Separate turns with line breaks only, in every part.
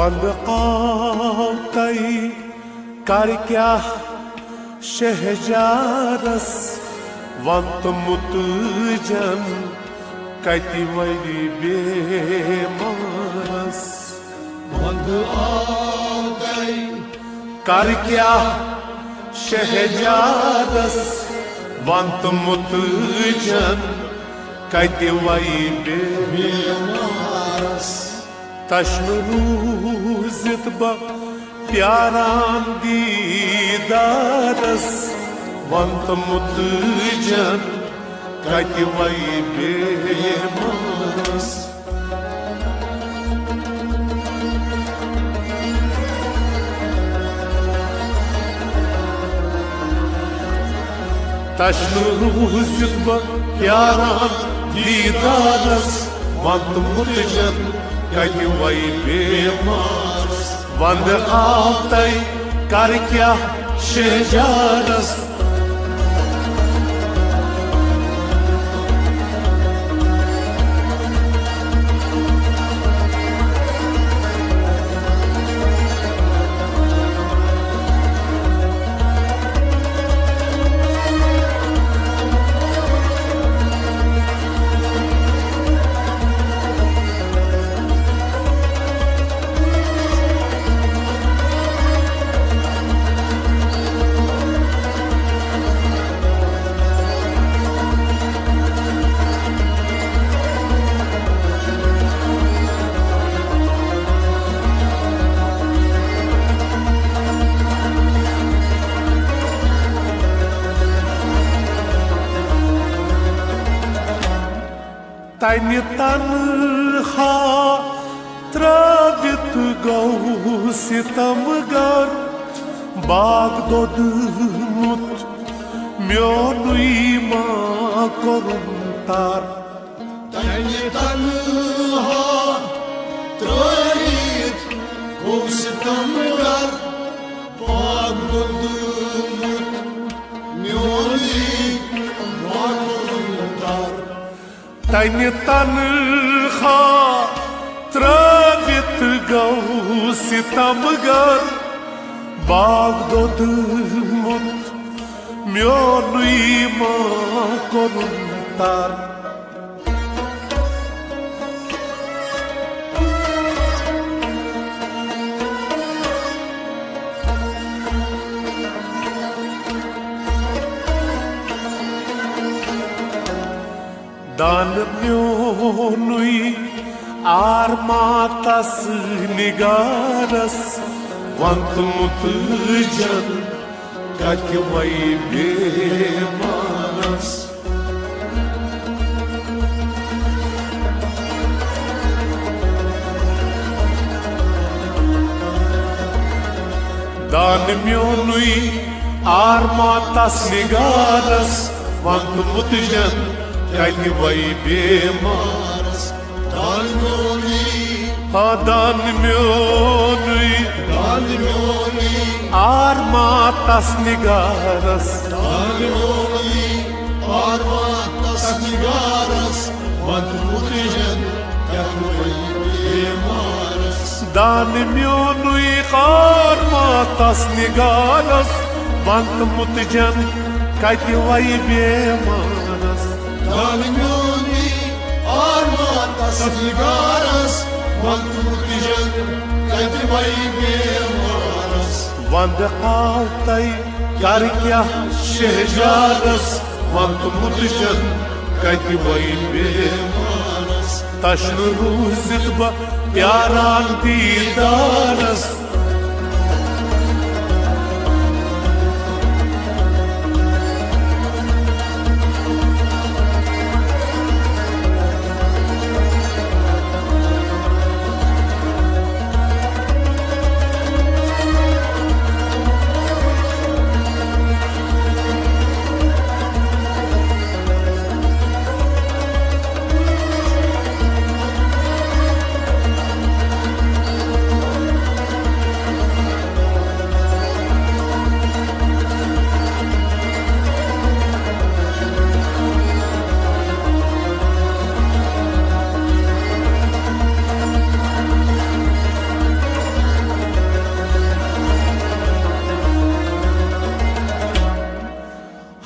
one कावतई कर क्या शहजारस वंत मुतजन कति वरी बेमारस
वंद कावतई
कर क्या शहजारस वंत मुतजन कति वरी
बेमारस
तश्नुरूजित ब प्यारान दीदारस वंत मुतजन कति वही बेमारस तश्नुरूजित ब प्यारान दीदारस वंत मुतजन कति वही बेमारस वंद कावतई कर क्या शहजारस तनि तन्हा त्रवित गौ सितमगर बाग दोदमुत म्योनुई मा कोरुंतार
तनि तन्हा त्रवित गौ सितमगर बाग दोदमुत म्योनुई मा कोरुंतार
तनि तन्हा त्रवित गौ सितमगर बाग दोदमुत म्योनुई मा कोरुंतार दान म्योनुई आरमातस निगारस वंत मुतजन कति वही बेमारस दान म्योनुई आरमातस निगारस वंत मुतजन कति वही बेमारस
दान
म्योनुई आरमातस निगारस
दान म्योनुई आरमातस निगारस वंत मुतजन कति वही बेमारस
दान म्योनुई आरमातस निगारस वंत मुतजन कति वही बेमारस
दान म्योनुई आरमातस निगारस वंत मुतजन कति वही बेमारस
वंद कावतई कर क्या शहजारस वंत मुतजन कति वही बेमारस तश्नुरूजित ब प्यारान दीदारस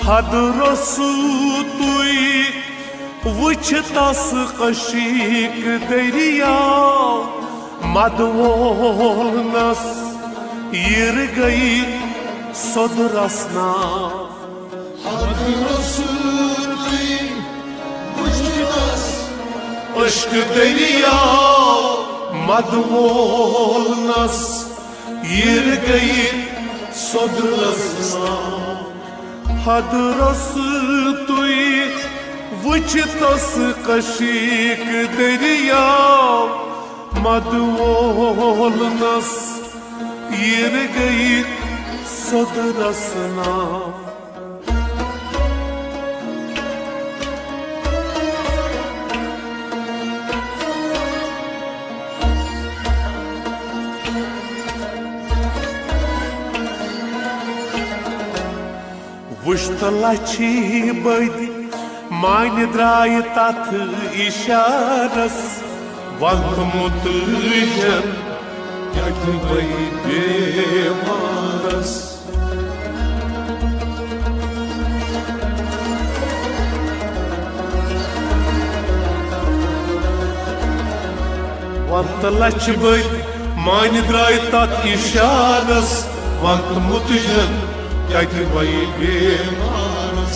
हदरसु तुई वुचतस कशीक दरियाव मदवोलनस यिर गई सदरसना
हदरसु तुई वुचतस
अश्क दरियाव मदवोलनस यिर गई सदरसना हदरस तुई वुचतस कशीक दरियाव मदवोलनस यिर गई सदरसना वुश्तलची बदी मान द्राय तथ इशारस वक्त मुतजन कति वही बेमारस वंतलच बदी मान द्राय तथ इशारस वक्त मुतजन कति वही बेमारस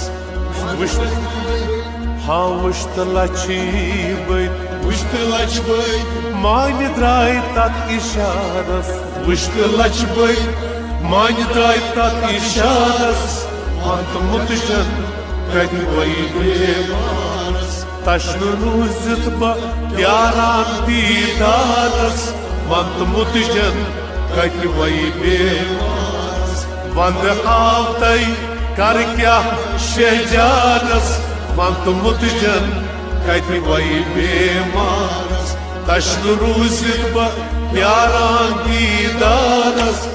वुश्तलची बदी मान द्राय तथ इशारस वुश्तलच बदी मान द्राय तथ इशारस वक्त मुतजन कति वही बेमारस तश्न रूजित बा प्यारान दीदारस वक्त मुतजन कति वही बेमारस वंद आवतई कर क्या शहजारस वक्त मुतजन कति वही बेमारस तश्न रूजित बा प्यारान दीदारस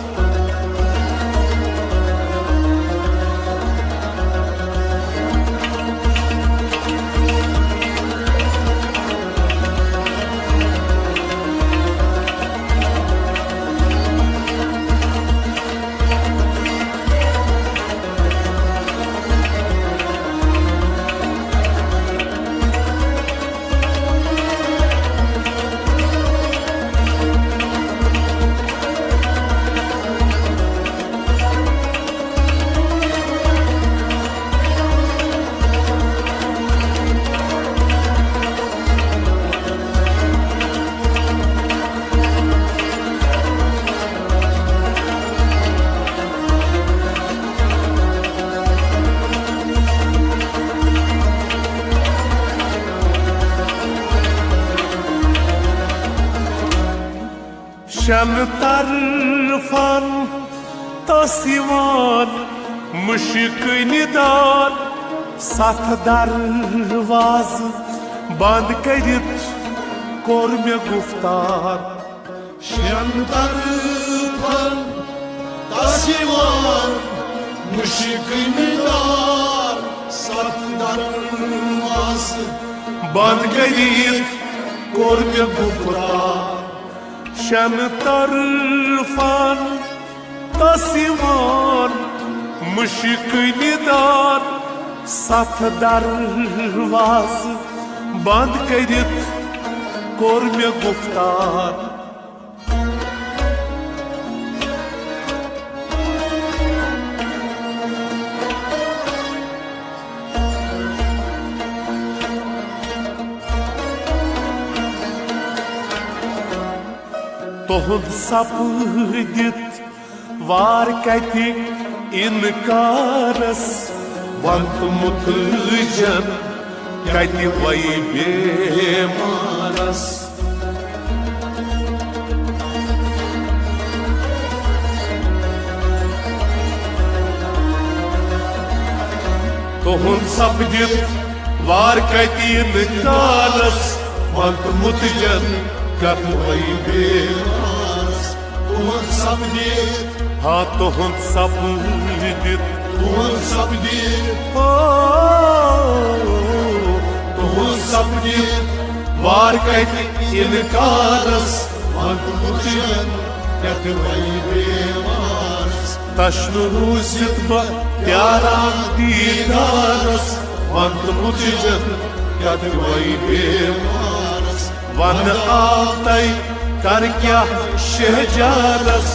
शन तरफन तसिवान मुश्क निदान सथ दरवाज बंद करित कोर मे गुफ्तार
शन तरफन तसिवान मुश्क निदान सथ दरवाज
बंद करित कोर मे गुफ्तार शन तरफन तसिवान मुश्क निदान सथ दरवाज बंद करित कोर मे गुफ्तार तोहद सपदित वार कति इनकारस वक्त मुतजन कति वही बेमारस तोहद सपदित वार कति इनकारस वक्त मुतजन कति वही बेमारस
तुहद सपदित
हाँ तुहद सपदित
तुहद सपदित तुहद सपदित वार कति इनकारस वक्त मुतजन कति वही बेमारस
तश्नु रूसित बा प्यारान दीदारस वंत मुझजन कदवई बेमारस वन आतई कर क्या शहजारस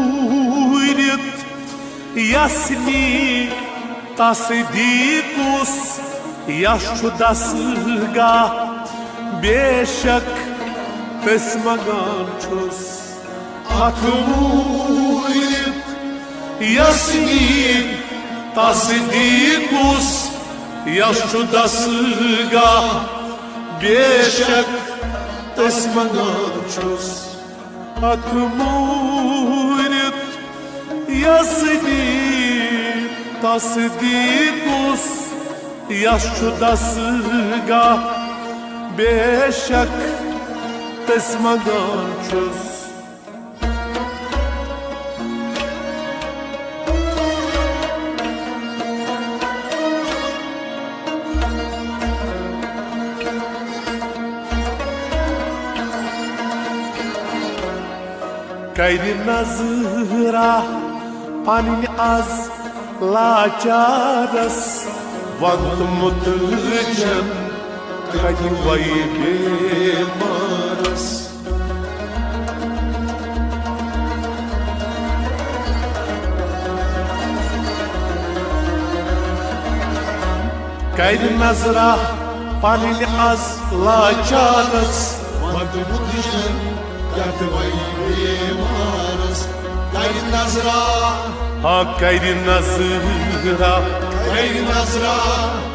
Atmurit jasni tasdikus yaşu dasga beşak tesmagançus
Atmurit
jasni tasdikus yaşu dasga beşak tesmagançus Atmurit jasni tasdikus yaşu dasga beşak tesmagançus Kayri nazıra panin az laçaras Vant mutlucan kayri vay bemaras Kayri nazıra panin az laçaras
Vant mutlucan kayri bemaras Kayri nazra
Ha kayri nazıra
Kayri nazra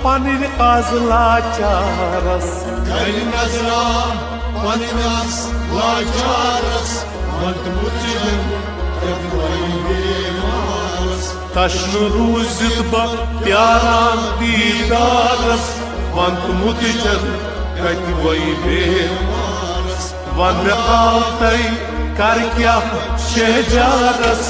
panin az laçaras
Kayri nazra Paninas laçaras Vant mutlucan kayri bemaras
Taşnu ruzit ba pyaran didaras Vant mutlucan kayri vay bemaras Van altay kar kya şecaras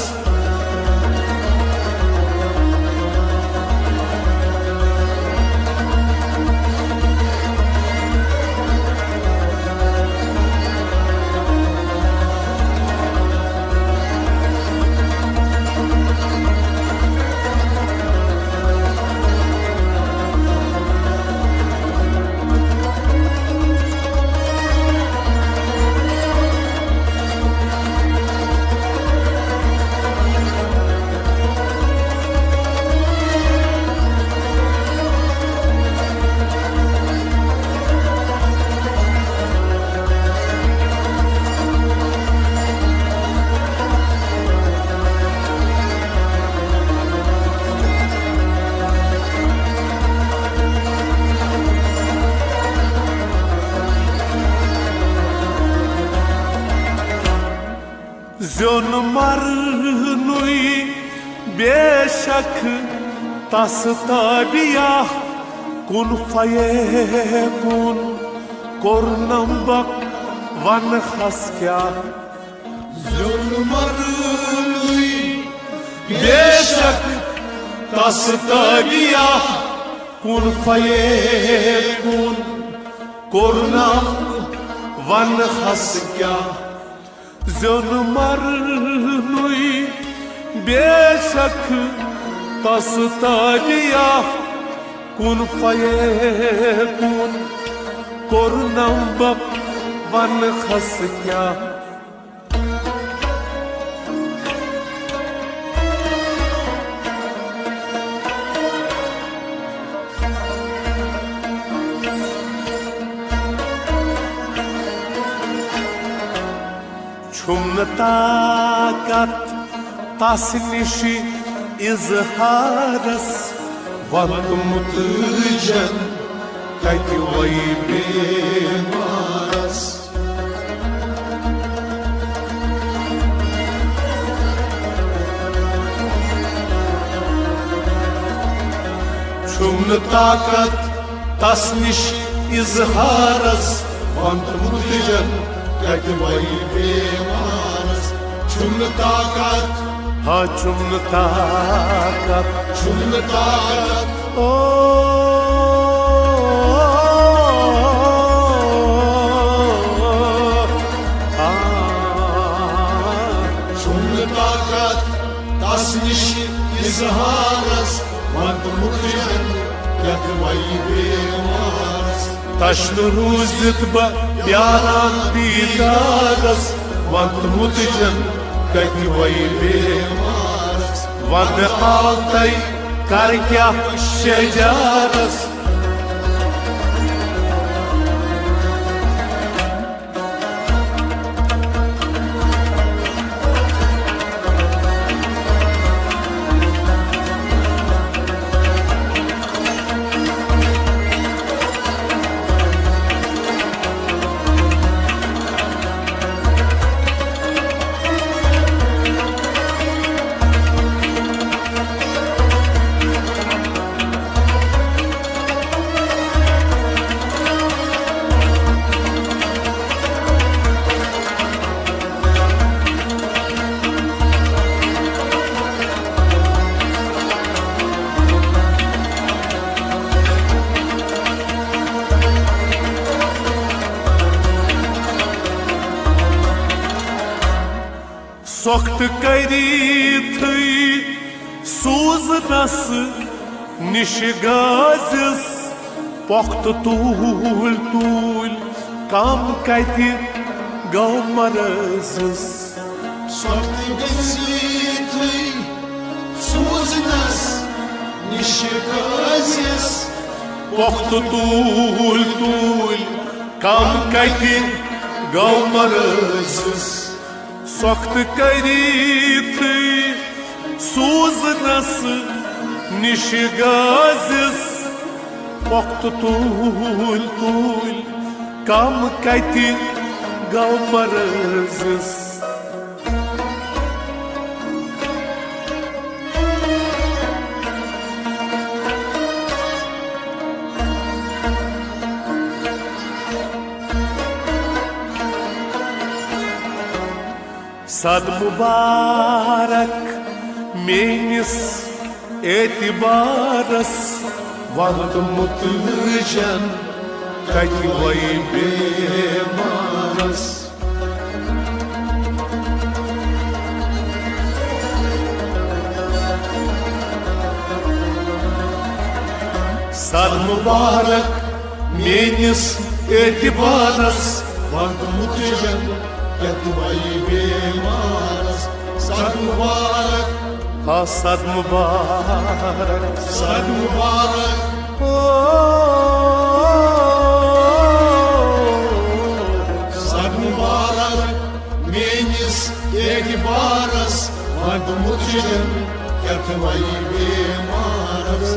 Zön marnui beşak tas tabiyah kun fayekun kornam bak van haskya
Zulmarui
beşak tas tabiyah kun fayekun kornam van haskya Zön marnui beşak tas tabiyah kun fayekun kornam bak van haskya ताकत तस निश इजहारस वतमुत जन कत वै बेमारस छुम ताकत तस निश इजहारस वतमुत जन कत वै बेमारस छुम ताकत हाँ छुम ताकत ओ
छुम ताकत तस निश इजहारस वतमुत जन कत वै बेमारस
तश्न रूजित प्यारान दीदारस वतमुत जन कत वै बेमारस वद आल तै कर क्या शजारस सोख्त करी थी सूजनस निश गाजिस पोख्त तूल तूल काम कत गौ मरजिस
सोख्त गसी थी सूजनस निश गाजिस
पोख्त तूल तूल काम कत गौ मरजिस सोख्त करी थी सूजनस निश गाजिस पोख्त तूल तूल काम कत गौ मरजिस सद मुबारक मेनिस एतिबारस वतमुत जन कत वै बेमारस सद मुबारक मेनिस एतिबारस
वतमुत जन कत वै बेमारस सद मुबारक
हाँ सद मुबारक
सद मुबारक सद मुबारक मेनिस एतिबारस वतमुत जन कत वै बेमारस